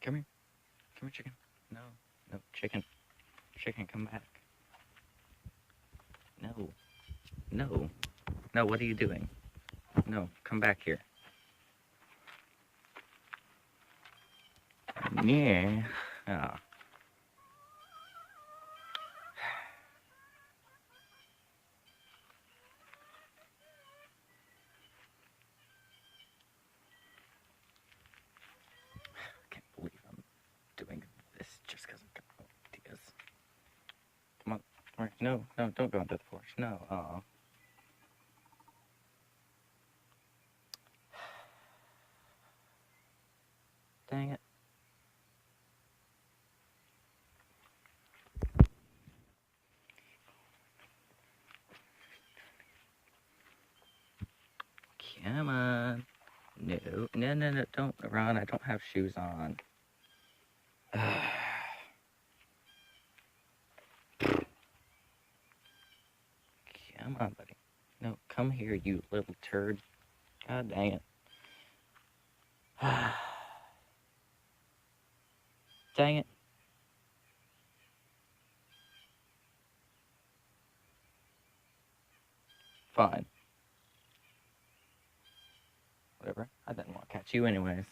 Come here. Come here, chicken. No. No, chicken. Chicken, come back. No. No. No, what are you doing? No, come back here. Yeah. Oh. I can't believe I'm doing this just because I've got ideas. Come on. All right. No, no, don't go into the forest. No. Oh. Dang it. Come on. No, no, no, no, don't run. I don't have shoes on. Come on, buddy. No, come here, you little turd. God dang it. Dang it. Fine. Whatever. I didn't want to catch you anyways.